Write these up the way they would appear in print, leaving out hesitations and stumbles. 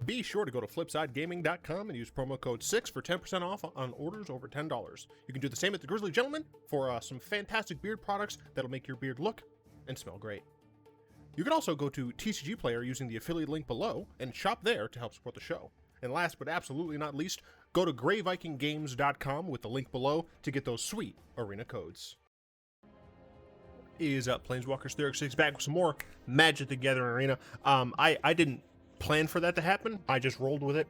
Be sure to go to flipsidegaming.com and use promo code 6 for 10% off on orders over $10. You can do the same at the Grizzly Gentleman for some fantastic beard products that'll make your beard look and smell great. You can also go to TCG Player using the affiliate link below and shop there to help support the show. And last but absolutely not least, go to greyvikinggames.com with the link below to get those sweet arena codes. Is up, Planeswalkers 36 back with some more Magic the Gathering Arena. I didn't plan for that to happen. I just rolled with it.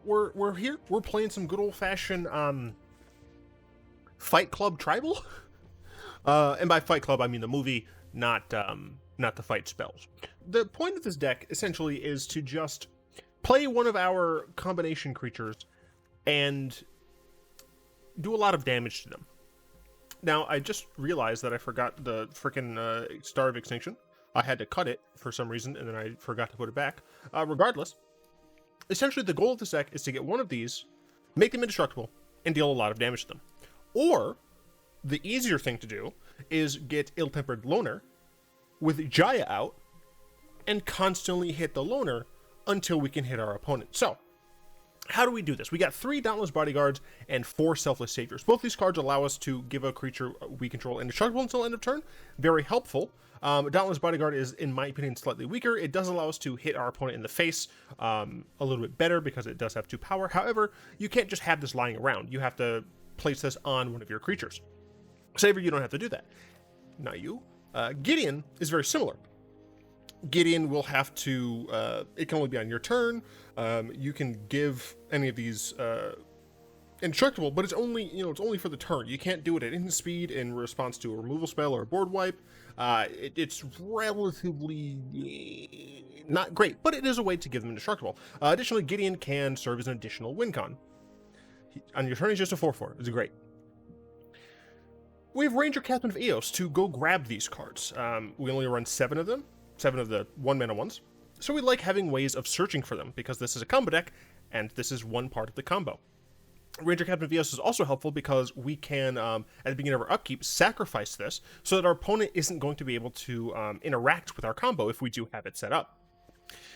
We're here. We're playing some good old-fashioned Fight Club Tribal. And by Fight Club, I mean the movie, not the fight spells. The point of this deck essentially is to just play one of our combination creatures and do a lot of damage to them. Now, I just realized that I forgot the freaking Star of Extinction. I had to cut it for some reason, and then I forgot to put it back. Regardless, essentially the goal of this deck is to get one of these, make them indestructible, and deal a lot of damage to them. Or, the easier thing to do is get Ill-Tempered Loner with Jaya out, and constantly hit the Loner until we can hit our opponent. So, how do we do this? We got 3 Dauntless Bodyguards and 4 Selfless Saviors. Both these cards allow us to give a creature we control indestructible until end of turn. Very helpful. Dauntless Bodyguard is, in my opinion, slightly weaker. It does allow us to hit our opponent in the face a little bit better because it does have 2 power. However, you can't just have this lying around. You have to place this on one of your creatures. Savior, you don't have to do that. Not you. Gideon is very similar. Gideon will have to, it can only be on your turn. You can give any of these indestructible, but it's only, it's only for the turn. You can't do it at instant speed in response to a removal spell or a board wipe. It's relatively not great, but it is a way to give them indestructible. Additionally, Gideon can serve as an additional win con. On your turn, he's just a 4/4. It's great. We have Ranger-Captain of Eos to go grab these cards. We only run 7 of them. 7 of the 1-mana ones. So we like having ways of searching for them, because this is a combo deck, and this is one part of the combo. Ranger-Captain of Eos is also helpful because we can, at the beginning of our upkeep, sacrifice this, so that our opponent isn't going to be able to interact with our combo if we do have it set up.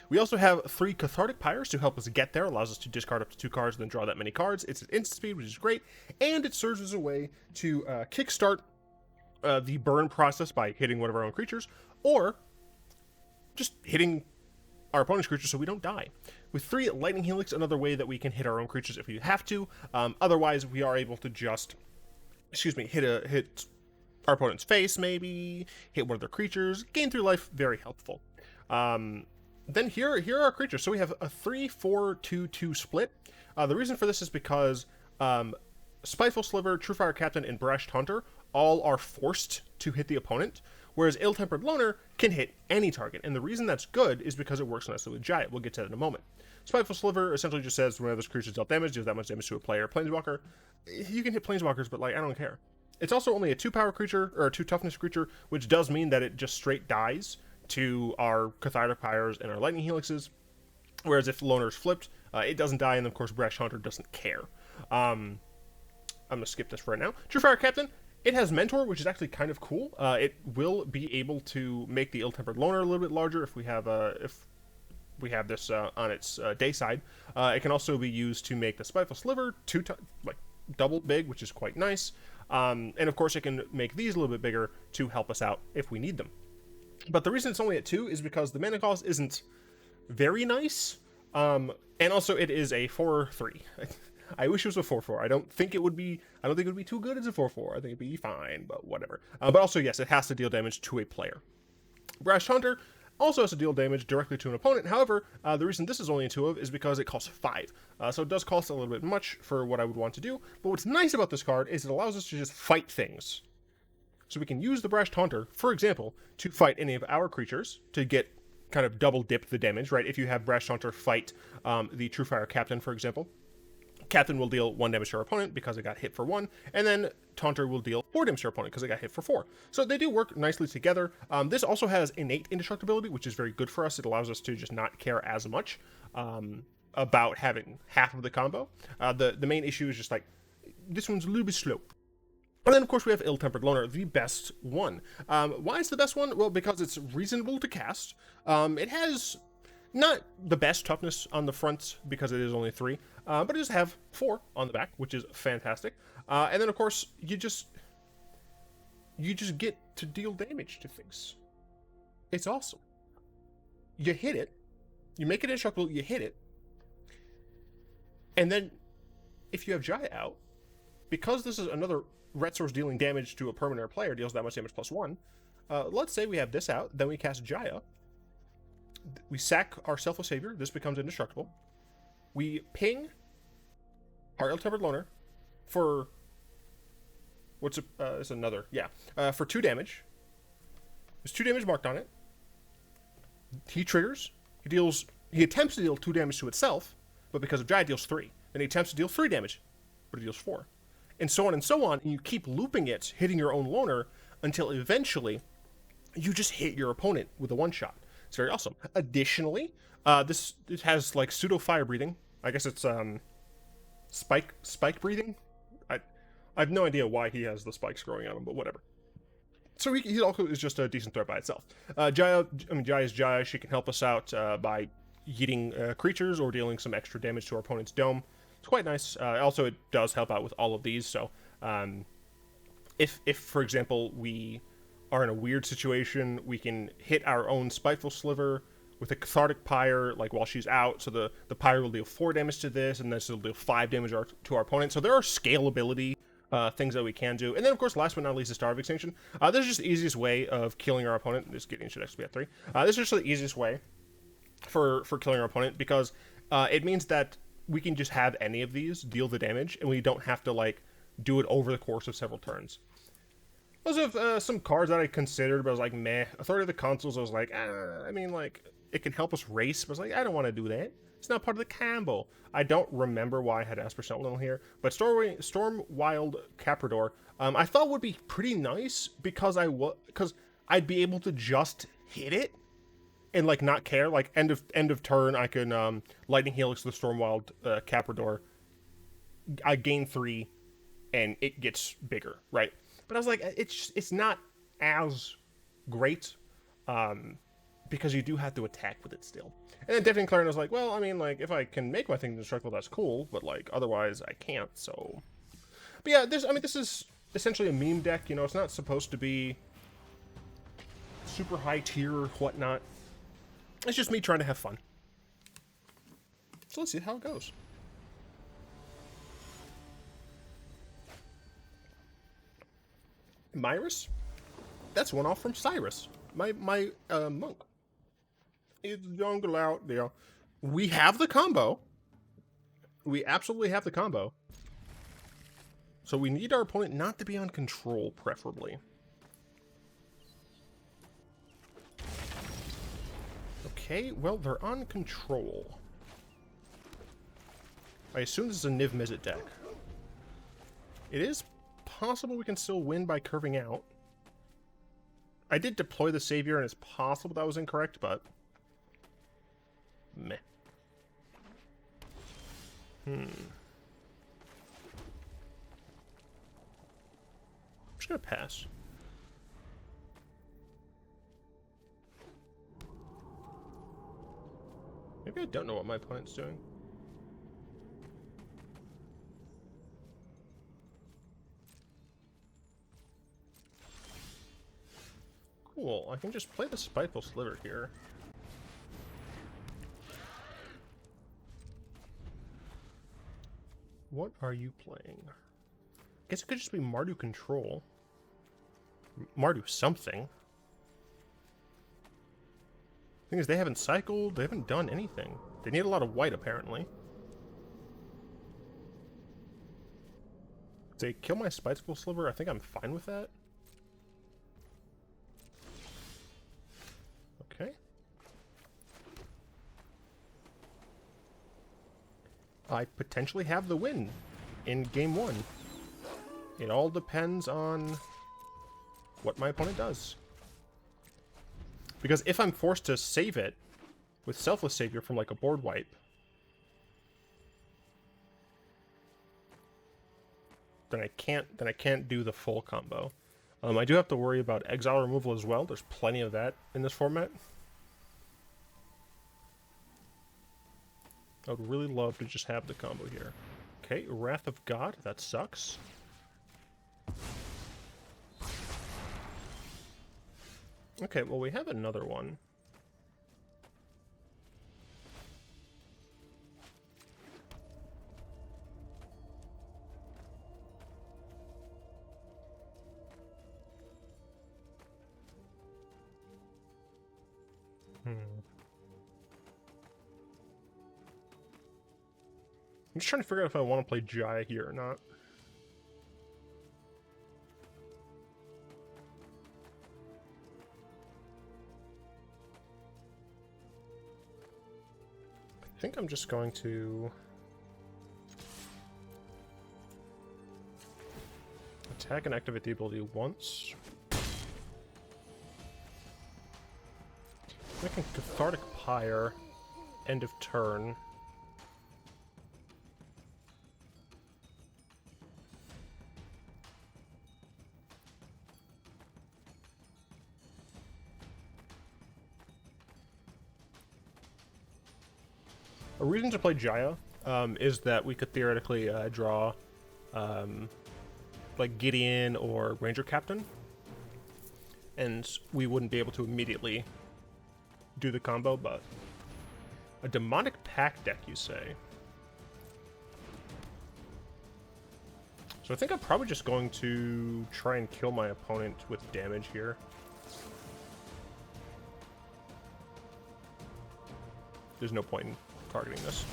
We also have 3 Cathartic Pyres to help us get there, allows us to discard up to 2 cards and then draw that many cards. It's at instant speed, which is great, and it serves as a way to kickstart the burn process by hitting one of our own creatures, or just hitting our opponent's creatures so we don't die. With 3 Lightning Helix, another way that we can hit our own creatures if we have to. Otherwise, we are able to just, hit our opponent's face, maybe, hit one of their creatures, gain 3 life, very helpful. Then here are our creatures. So we have a 3-4-2-2 split. The reason for this is because Spiteful Sliver, Truefire Captain, and Brash Taunter all are forced to hit the opponent, whereas Ill-Tempered Loner can hit any target. And the reason that's good is because it works nicely with Jaya. We'll get to that in a moment. Spiteful Sliver essentially just says whenever this creature dealt damage, deals that much damage to a player. Planeswalker, you can hit Planeswalkers, but I don't care. It's also only a 2-power creature, or a 2-toughness creature, which does mean that it just straight dies to our Cathartic Pyres and our Lightning Helixes. Whereas if Loner's flipped, it doesn't die, and of course Brash Taunter doesn't care. I'm going to skip this for right now. Truefire Captain, it has Mentor, which is actually kind of cool. It will be able to make the Ill-Tempered Loner a little bit larger if we have this on its day side. It can also be used to make the Spiteful Sliver double big, which is quite nice. And of course, it can make these a little bit bigger to help us out if we need them. But the reason it's only at 2 is because the mana cost isn't very nice. And also, it is a 4/3. I wish it was a 4/4. I don't think it would be too good as a 4/4. I think it'd be fine, but whatever. But also, yes, it has to deal damage to a player. Brash Taunter also has to deal damage directly to an opponent. However, the reason this is only a 2 of is because it costs 5. So it does cost a little bit much for what I would want to do. But what's nice about this card is it allows us to just fight things. So we can use the Brash Taunter, for example, to fight any of our creatures to get kind of double dip the damage, right? If you have Brash Taunter fight the Truefire Captain, for example, Captain will deal 1 damage to our opponent because it got hit for 1, and then Taunter will deal 4 damage to our opponent because it got hit for 4. So they do work nicely together. This also has innate indestructibility, which is very good for us. It allows us to just not care as much about having half of the combo. The main issue is just like, this one's a little bit slow. And then, of course, we have Ill-Tempered Loner, the best one. Why is the best one? Well, because it's reasonable to cast. It has Not the best toughness on the front because it is only 3, but it does have 4 on the back, which is fantastic. And then, of course, you just get to deal damage to things. It's awesome. You hit it, you make it indestructible, you hit it, and then if you have Jaya out, because this is another red source dealing damage to a permanent player, deals that much damage +1. Let's say we have this out, then we cast Jaya. We sack our Selfless Savior. This becomes indestructible. We ping our ill-tempered loner for it's another, for 2 damage. There's 2 damage marked on it. He triggers. He attempts to deal 2 damage to itself, but because of Jaya, it deals 3. Then he attempts to deal 3 damage, but it deals 4. And so on and so on, and you keep looping it, hitting your own loner, until eventually you just hit your opponent with a one-shot. It's very awesome. Additionally, it has like pseudo fire breathing. I guess it's spike breathing. I have no idea why he has the spikes growing on him, but whatever. So he also is just a decent threat by itself. Jaya is Jaya. She can help us out by yeeting creatures or dealing some extra damage to our opponent's dome. It's quite nice. Also, it does help out with all of these. So, if for example we are in a weird situation, we can hit our own Spiteful Sliver with a Cathartic Pyre, like while she's out. So the Pyre will deal 4 damage to this, and this will deal 5 damage to our opponent. So there are scalability things that we can do. And then, of course, last but not least, the Star of Extinction. This is just the easiest way of killing our opponent. This Gideon should actually be at 3. This is just the easiest way for killing our opponent, because it means that we can just have any of these deal the damage, and we don't have to, like, do it over the course of several turns. Those are some cards that I considered, but I was like, meh. Authority of the Consuls, I was like, I mean, like, it can help us race, but I was like, I don't want to do that. It's not part of the combo. I don't remember why I had Esper Sentinel here, but Stormwild Caprador, I thought would be pretty nice because I'd be able to just hit it and like not care. Like end of turn, I can Lightning Helix the Stormwild Caprador. I gain 3, and it gets bigger, right? But I was like, it's not as great, because you do have to attack with it still. And then Deafening Clarion was like, well, I mean, like, if I can make my thing indestructible, that's cool, but, like, otherwise I can't, so... But yeah, this is essentially a meme deck, you know, it's not supposed to be super high tier or whatnot. It's just me trying to have fun. So let's see how it goes. Myrus? That's one off from Cyrus, my monk. It's jungle out there. We have the combo. We absolutely have the combo. So we need our opponent not to be on control, preferably. Okay, well, they're on control. I assume this is a Niv Mizzet deck. It is possible we can still win by curving out. I did deploy the Savior, and it's possible that was incorrect, but... meh. I'm just gonna pass. Maybe I don't know what my opponent's doing. Cool, I can just play the Spiteful Sliver here. What are you playing? I guess it could just be Mardu Control. Mardu something. Thing is, they haven't cycled, they haven't done anything. They need a lot of white, apparently. If they kill my Spiteful Sliver, I think I'm fine with that. Okay. I potentially have the win in game 1. It all depends on what my opponent does. Because if I'm forced to save it with Selfless Savior from like a board wipe, then I can't do the full combo. I do have to worry about exile removal as well. There's plenty of that in this format. I would really love to just have the combo here. Okay, Wrath of God. That sucks. Okay, well, we have another one. I'm just trying to figure out if I want to play Jaya here or not. I think I'm just going to attack and activate the ability once. I can Cathartic Pyre, end of turn. A reason to play Jaya is that we could theoretically draw like Gideon or Ranger-Captain, and we wouldn't be able to immediately do the combo, but a Demonic Pact deck, you say? So I think I'm probably just going to try and kill my opponent with damage here. There's no point in targeting this.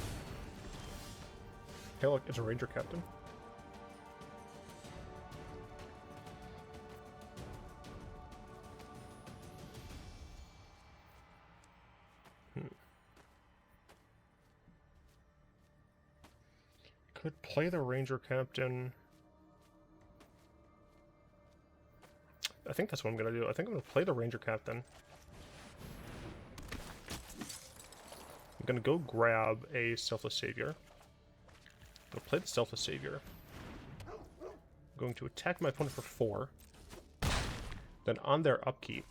Hey, look, it's a Ranger-Captain. Could play the Ranger-Captain. I think that's what I'm going to do. I think I'm going to play the Ranger-Captain. I'm going to go grab a Selfless Savior. I'm going to play the Selfless Savior. I'm going to attack my opponent for 4. Then on their upkeep,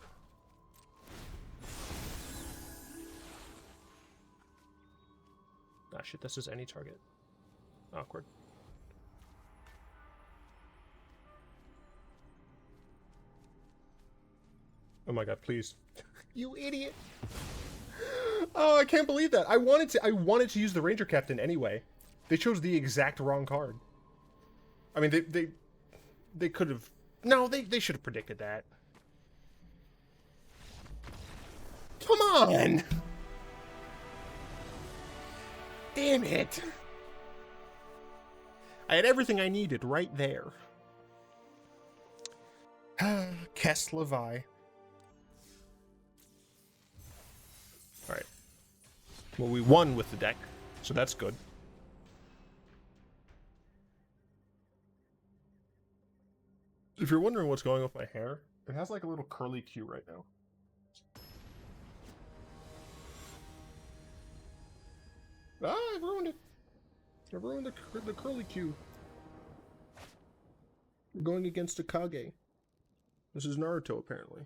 ah shit, this is any target. Awkward. Oh my god, please. You idiot. Oh, I can't believe that. I wanted to use the Ranger-Captain anyway. They chose the exact wrong card. I mean, they could have... No, they should have predicted that. Come on! Damn it! I had everything I needed right there. Kest Levi. Alright. Well, we won with the deck, so that's good. If you're wondering what's going on with my hair, it has like a little curly Q right now. Ah, I ruined it. I ruined the curly Q. We're going against a Kage. This is Naruto, apparently.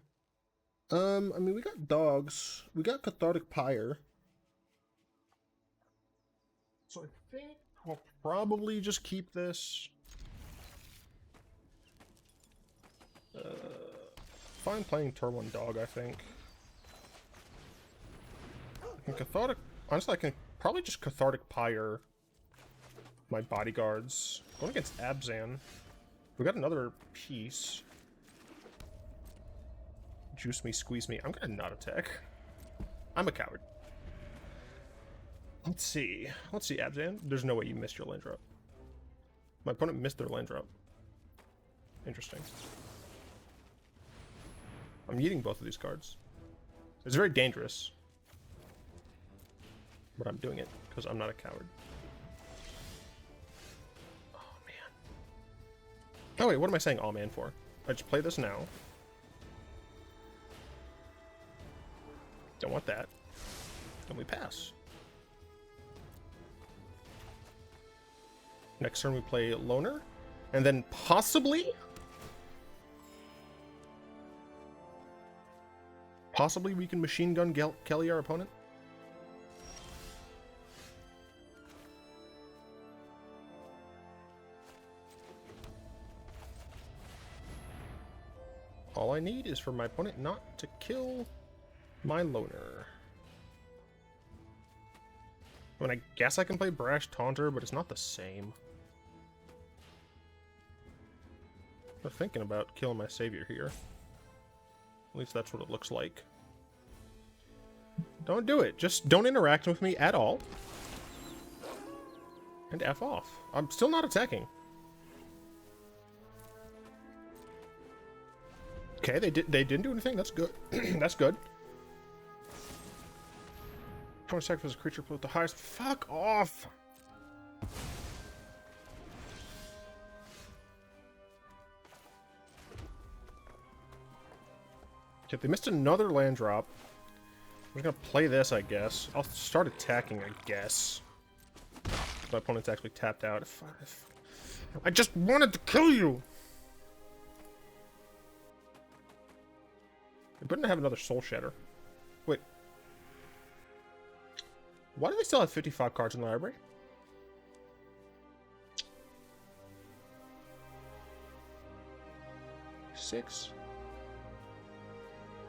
I mean, we got dogs. We got Cathartic Pyre. So I think we'll probably just keep this. Fine playing turn 1 dog, I think. And Cathartic... Honestly, I can probably just Cathartic Pyre my bodyguards. Going against Abzan. We got another piece. Juice me, squeeze me. I'm gonna not attack. I'm a coward. Let's see. Let's see, Abzan. There's no way you missed your land drop. My opponent missed their land drop. Interesting. I'm eating both of these cards. It's very dangerous. But I'm doing it, because I'm not a coward. Oh, man. Oh, wait, what am I saying oh, man, for? I just play this now. Don't want that. Then we pass. Next turn we play Loner. And then possibly... Possibly we can machine gun Kelly our opponent. All I need is for my opponent not to kill my loner. I mean, I guess I can play Brash Taunter, but it's not the same. I'm thinking about killing my savior here. At least that's what it looks like. Don't do it. Just don't interact with me at all. And F off. I'm still not attacking. Okay, they didn't do anything. That's good. That's good. Opponent sacrifices a creature with the highest. Fuck off! Okay, they missed another land drop. I'm just gonna play this, I guess. I'll start attacking, I guess. My opponent's actually tapped out. I just wanted to kill you! I couldn't have another Soul Shatter. Wait. Why do they still have 55 cards in the library? Six.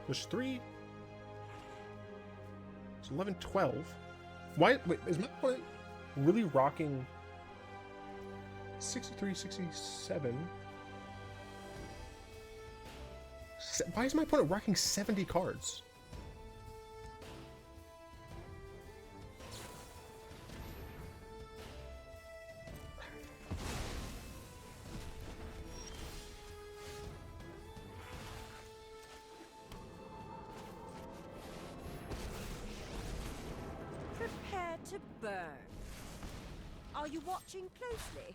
There's 3. It's 11, 12. Why? Wait, is my opponent really rocking 63, 67? Why is my opponent rocking 70 cards? Prepare to burn. Are you watching closely?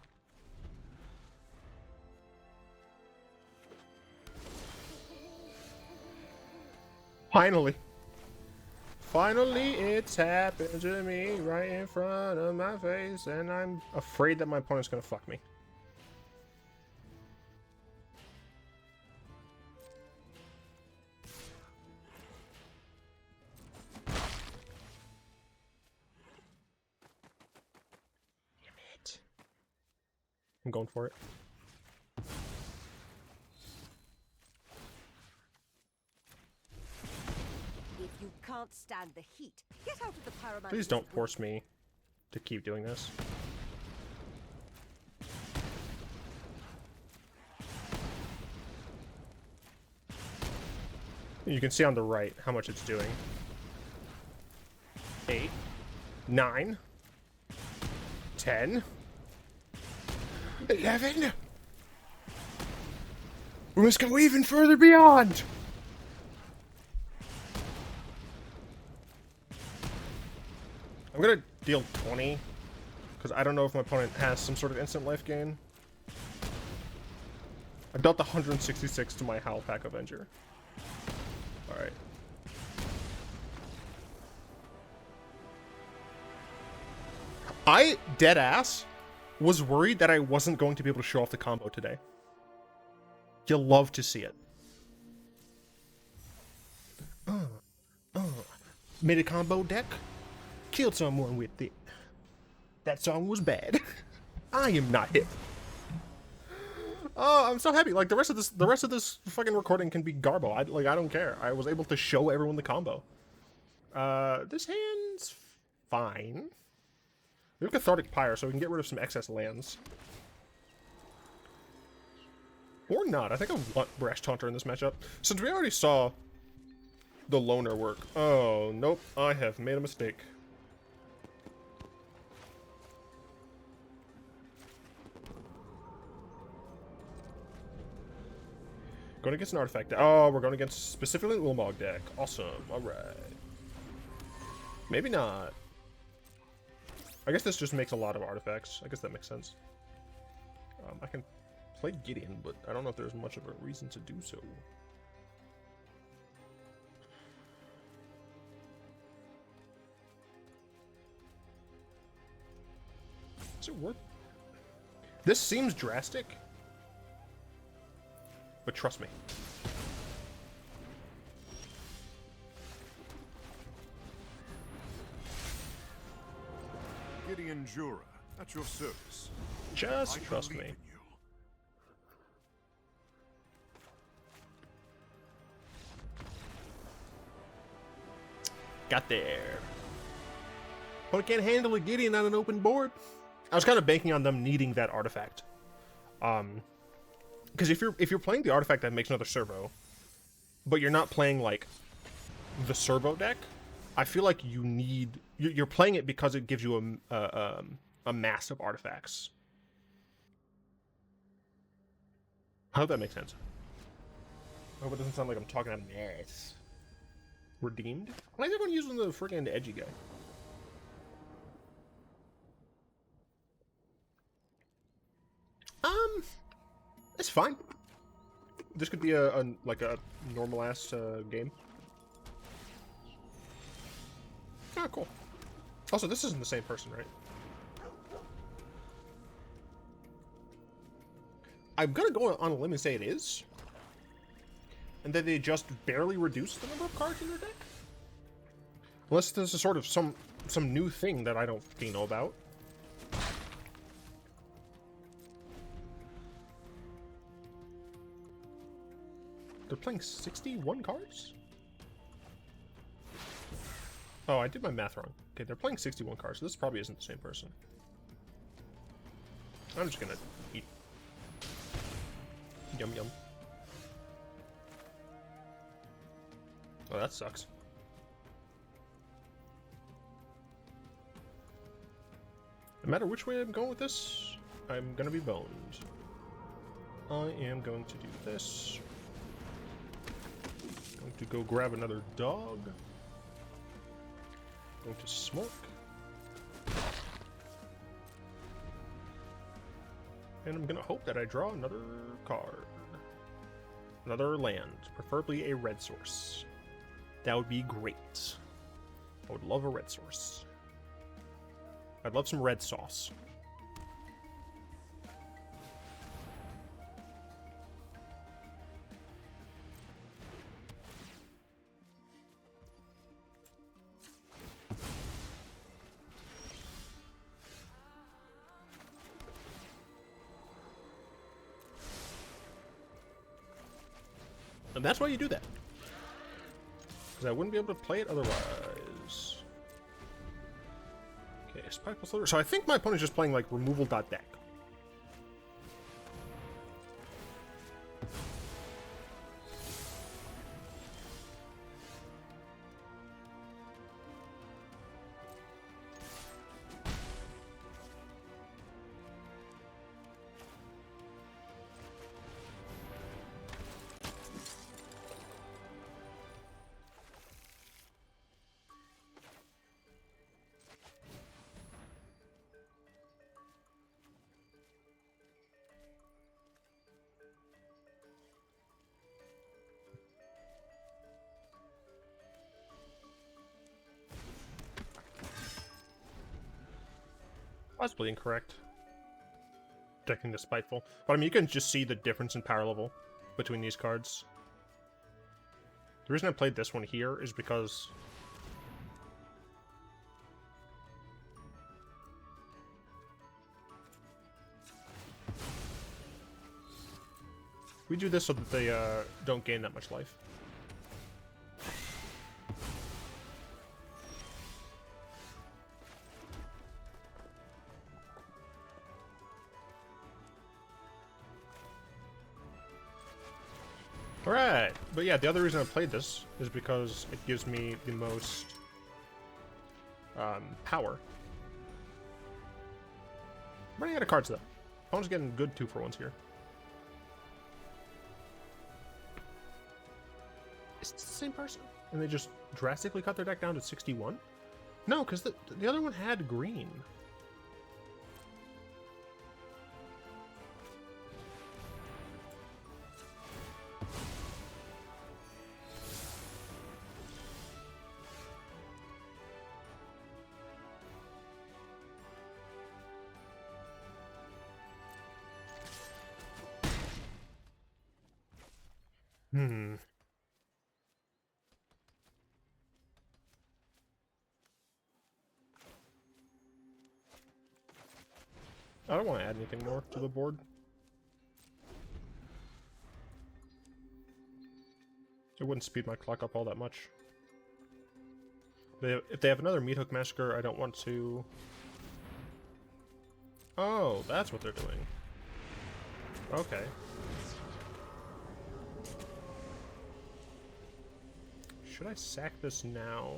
Finally. Finally, it's happened to me right in front of my face, and I'm afraid that my opponent's gonna fuck me. Damn it. I'm going for it. If you can't stand the heat, get out of the Paramount. Please don't force me to keep doing this. You can see on the right how much it's doing. 8, 9, 10, 11. We must go even further beyond. I'm gonna deal 20, because I don't know if my opponent has some sort of instant life gain. I dealt 166 to my Howl Pack Avenger. Alright. I, deadass, was worried that I wasn't going to be able to show off the combo today. You'll love to see it. Made a combo deck. Killed someone with it. That song was bad. I am not hip. Oh, I'm so happy. Like the rest of this fucking recording can be garbo. I don't care. I was able to show everyone the combo. This hand's fine. We have Cathartic Pyre, so we can get rid of some excess lands. Or not. I think I want Brash Taunter in this matchup. Since we already saw the loner work. Oh, nope. I have made a mistake. Going against an artifact deck. Oh, we're going against specifically Ulamog deck. Awesome. Alright. Maybe not. I guess this just makes a lot of artifacts. I guess that makes sense. I can play Gideon, but I don't know if there's much of a reason to do so. Does it work? This seems drastic. But trust me. Gideon Jura, at your service. Just trust me. Got there. But I can't handle a Gideon on an open board. I was kind of banking on them needing that artifact. Because if you're playing the artifact that makes another servo, but you're not playing like the servo deck, I feel like you're playing it because it gives you a mass of artifacts. I hope that makes sense. I hope it doesn't sound like I'm talking out of my ass. Redeemed? Why is everyone using the freaking edgy guy? It's fine. This could be like a normal ass game. Ah, cool. Also, this isn't the same person, right? I'm gonna go on a limb and say it is. And that they just barely reduced the number of cards in their deck? Unless this is sort of some new thing that I don't fucking know about. They're playing 61 cards? Oh, I did my math wrong. Okay, they're playing 61 cards, so this probably isn't the same person. I'm just gonna eat. Yum yum. Oh, that sucks. No matter which way I'm going with this, I'm gonna be boned. I am going to do this. Going to go grab another dog. Going to smoke. And I'm gonna hope that I draw another card. Another land, preferably a red source. That would be great. I would love a red source. I'd love some red sauce. And that's why you do that. Because I wouldn't be able to play it otherwise. Okay, Spiteful Sliver. So I think my opponent's just playing like removal.deck. Possibly incorrect. Decking the Spiteful. But I mean, you can just see the difference in power level between these cards. The reason I played this one here is because we do this so that they don't gain that much life. Alright, but yeah, the other reason I played this is because it gives me the most power. I'm running out of cards though. Opponent's getting good 2-for-1s here. Is this the same person? And they just drastically cut their deck down to 61? No, because the other one had green. I don't want to add anything more to the board. It wouldn't speed my clock up all that much. If they have another Meat Hook Massacre, I don't want to... Oh, that's what they're doing. Okay. Should I sack this now?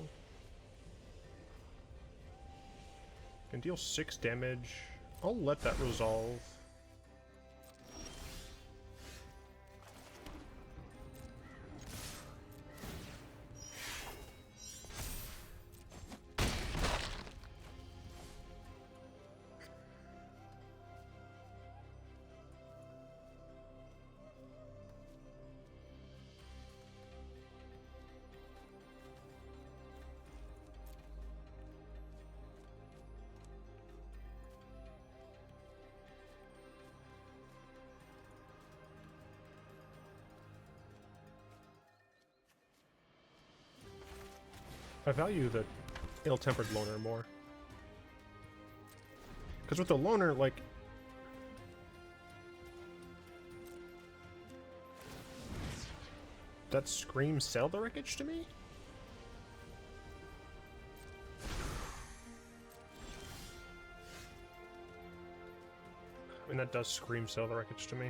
Can deal 6 damage. I'll let that resolve. I value the ill-tempered loner more. Because with the loner, like... that screams sell the wreckage to me? I mean, that does scream sell the wreckage to me.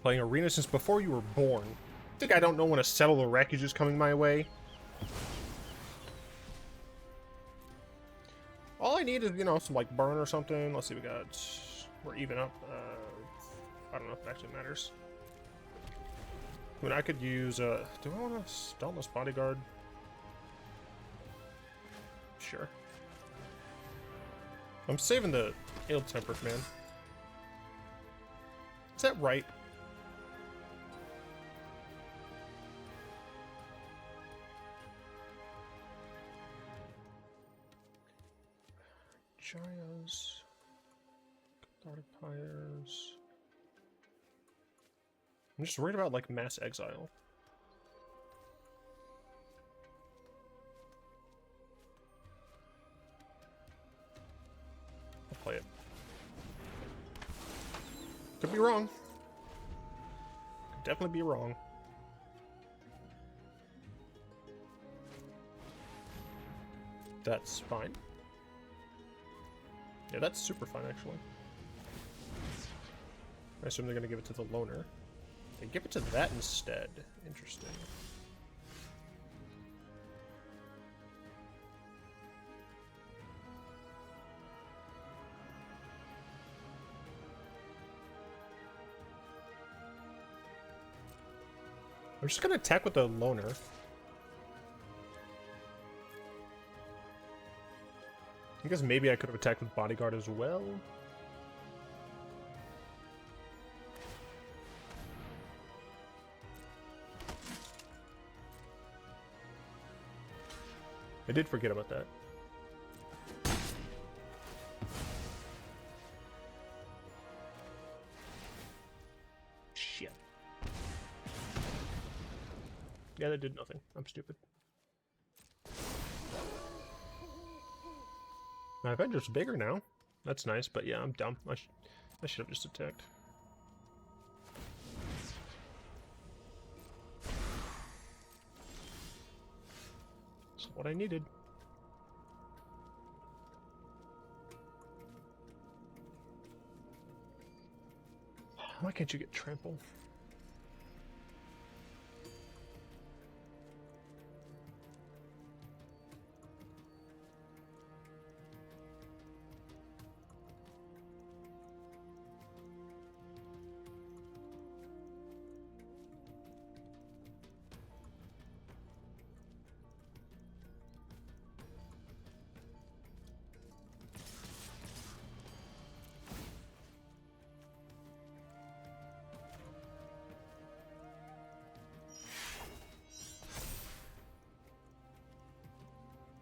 Playing Arena since before you were born. I think I don't know when a Settle the Wreckage is coming my way. All I need is, you know, some, like, burn or something. Let's see, we got... we're even up. I don't know if it actually matters. I mean, I could use, do I want a Dauntless Bodyguard? Sure. I'm saving the ill-tempered, man. Is that right? Jaya's, Cathartic Pyres. I'm just worried about, like, mass exile. I'll play it. Could be wrong. Could definitely be wrong. That's fine. Yeah, that's super fun, actually. I assume they're going to give it to the loner. They give it to that instead. Interesting. I'm just going to attack with the loner. I guess maybe I could have attacked with Bodyguard as well. I did forget about that. Shit. Yeah, that did nothing. I'm stupid. My Avenger's bigger now. That's nice, but yeah, I'm dumb. I should have just attacked. That's what I needed. Why can't you get trampled?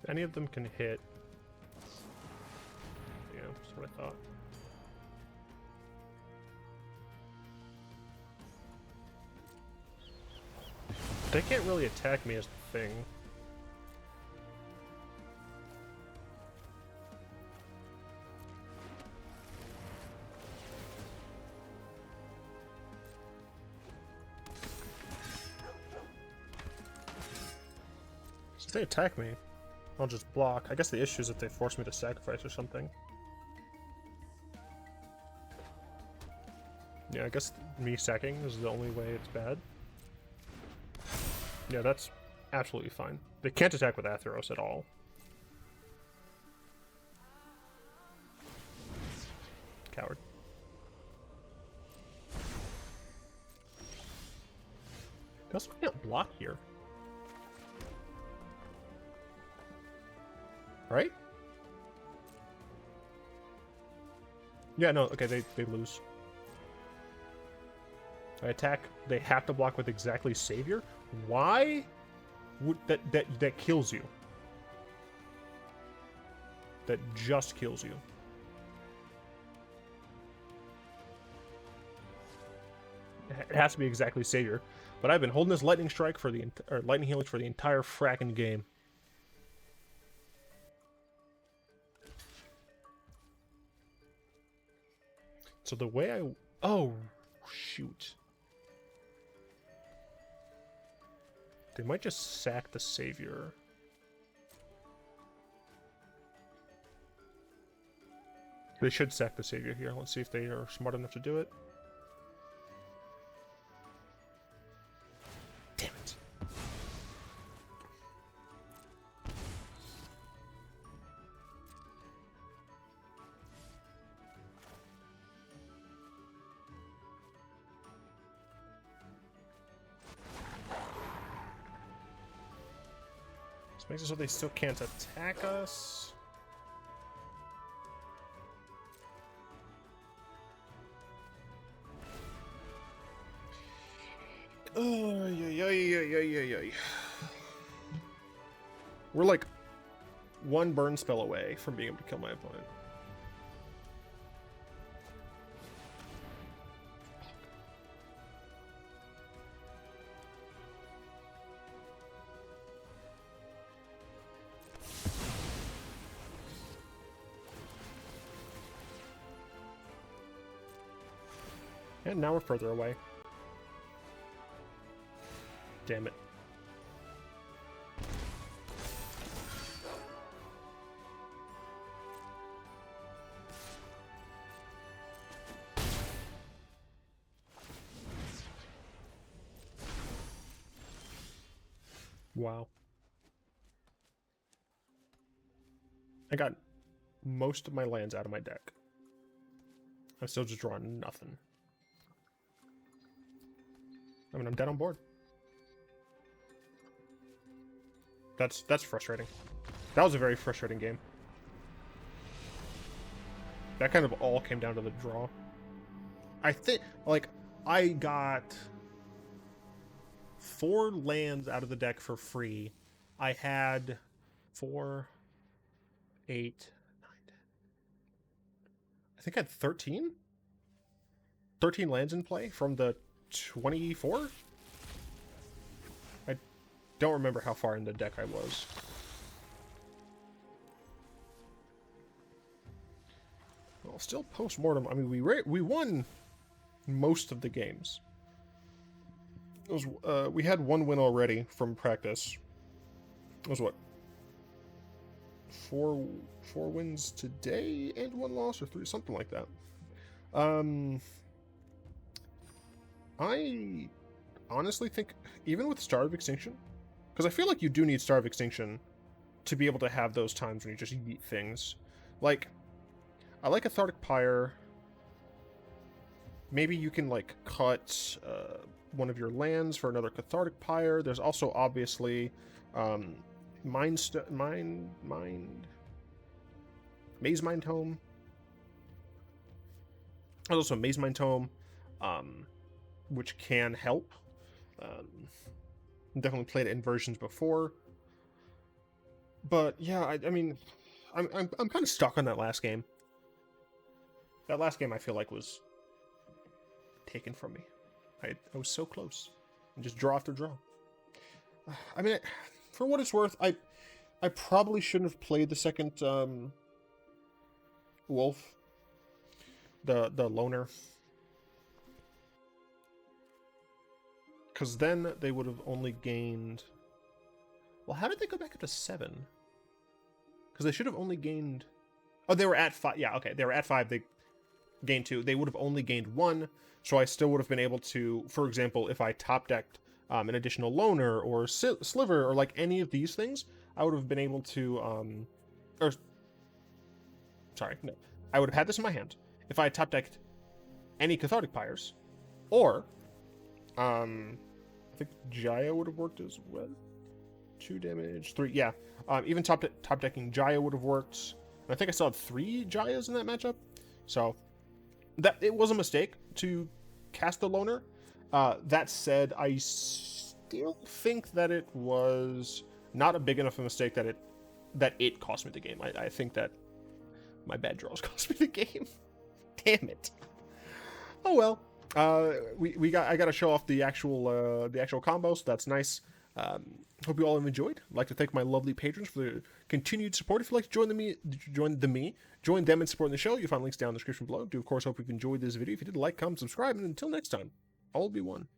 Any of them can hit. Yeah, that's what I thought. They can't really attack me as the thing. If they attack me, I'll just block. I guess the issue is if they force me to sacrifice or something. Yeah, I guess me sacking is the only way it's bad. Yeah, that's absolutely fine. They can't attack with Athreos at all. Coward. They also can't block here. Right? Yeah, no, okay, they lose. I attack, they have to block with exactly Savior? Why would that kills you? That just kills you. It has to be exactly Savior. But I've been holding this Lightning Strike for the or Lightning Helix for the entire fracking game. So the way I... Oh, shoot. They might just sack the Savior. They should sack the Savior here. Let's see if they are smart enough to do it. Damn it. This makes it so they still can't attack us. Oh, yeah. We're like one burn spell away from being able to kill my opponent. And now we're further away. Damn it. Wow. I got most of my lands out of my deck. I'm still just drawing nothing. I mean, I'm dead on board. That's frustrating. That was a very frustrating game. That kind of all came down to the draw. I think, like, I got 4 lands out of the deck for free. I had 4, 8, 9, 10. I think I had 13? 13 lands in play from the 24? I don't remember how far in the deck I was. Well, still post-mortem. I mean, we won most of the games. It was, we had 1 win already from practice. It was what? 4 wins today and 1 loss, or 3, something like that. I honestly think, even with Star of Extinction, because I feel like you do need Star of Extinction to be able to have those times when you just eat things. Like, I like Cathartic Pyre. Maybe you can, like, cut one of your lands for another Cathartic Pyre. There's also, obviously, Maze Mind Tome. There's also Maze Mind Tome, which can help. Definitely played it in versions before. But yeah, I mean, I'm kind of stuck on that last game. That last game I feel like was taken from me. I was so close, and just draw after draw. I mean, for what it's worth, I probably shouldn't have played the second wolf, the loner, because then they would have only gained. Well, how did they go back up to 7? Because they should have only gained. Oh, they were at 5. Yeah, okay, they were at 5. They gained 2. They would have only gained 1. So I still would have been able to, for example, if I top decked an additional loner or sliver or like any of these things, I would have been able to, sorry, no, I would have had this in my hand if I top decked any Cathartic Pyres, or I think Jaya would have worked as well. 2 damage, 3, yeah. Even top decking Jaya would have worked. And I think I still had 3 Jayas in that matchup, so that it was a mistake to cast the loner. That said, I still think that it was not a big enough a mistake that it cost me the game. I think that my bad draws cost me the game. Damn it. Oh well. I got to show off the actual combo, so that's nice. Hope you all have enjoyed. I'd like to thank my lovely patrons for their continued support. If you'd like to join them in supporting the show, you'll find links down in the description below. Do of course hope you've enjoyed this video. If you did, like, comment, subscribe, and until next time, all be one.